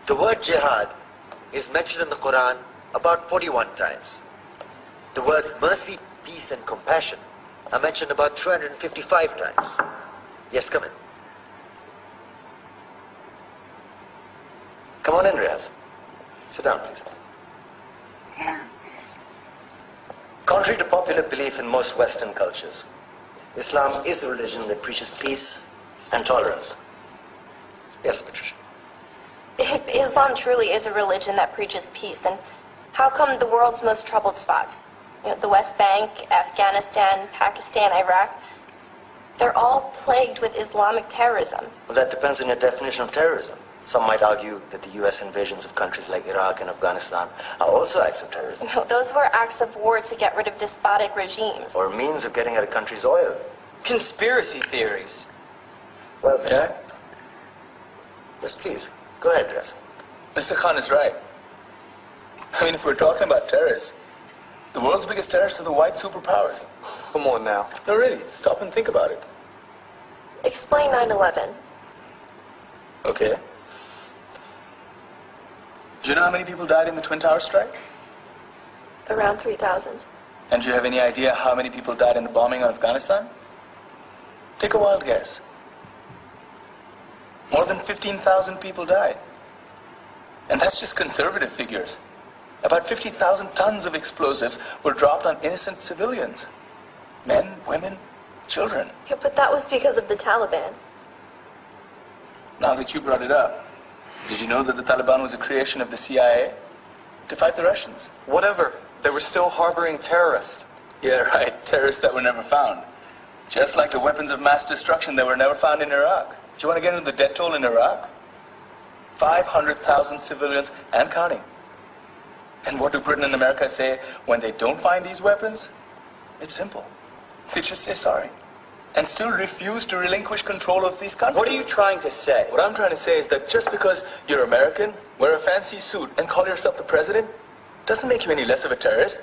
The word jihad is mentioned in the Quran about 41 times. The words mercy, peace, and compassion are mentioned about 355 times. Yes, come in. Come on in, Riaz. Sit down, please. Contrary to popular belief in most Western cultures, Islam is a religion that preaches peace and tolerance. Yes, Patricia. If Islam truly is a religion that preaches peace, then how come the world's most troubled spots, the West Bank, Afghanistan, Pakistan, Iraq, they're all plagued with Islamic terrorism? Well, that depends on your definition of terrorism. Some might argue that the U.S. invasions of countries like Iraq and Afghanistan are also acts of terrorism. No, those were acts of war to get rid of despotic regimes. Or means of getting at a country's oil. Conspiracy theories. Well, Yeah? yes, please. Go ahead, Riaz. Mr. Khan is right. I mean, if we're talking about terrorists, the world's biggest terrorists are the white superpowers. Come on now. No, really, stop and think about it. Explain 9/11. Okay. Do you know how many people died in the Twin Towers strike? Around 3,000. And do you have any idea how many people died in the bombing of Afghanistan? Take a wild guess. More than 15,000 people died. And that's just conservative figures. About 50,000 tons of explosives were dropped on innocent civilians. Men, women, children. Yeah, but that was because of the Taliban. Now that you brought it up, did you know that the Taliban was a creation of the CIA to fight the Russians? Whatever. They were still harboring terrorists. Yeah, right. Terrorists that were never found. Just like the weapons of mass destruction that were never found in Iraq. Do you want to get into the death toll in Iraq? 500,000 civilians and counting. And what do Britain and America say when they don't find these weapons? It's simple. They just say sorry. And still refuse to relinquish control of these countries. What are you trying to say? What I'm trying to say is that just because you're American, wear a fancy suit, and call yourself the president, doesn't make you any less of a terrorist.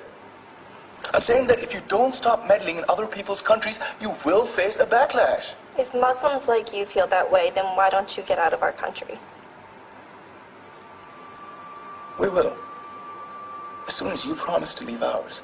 I'm saying that if you don't stop meddling in other people's countries, you will face a backlash. If Muslims like you feel that way, then why don't you get out of our country? We will. As soon as you promise to leave ours.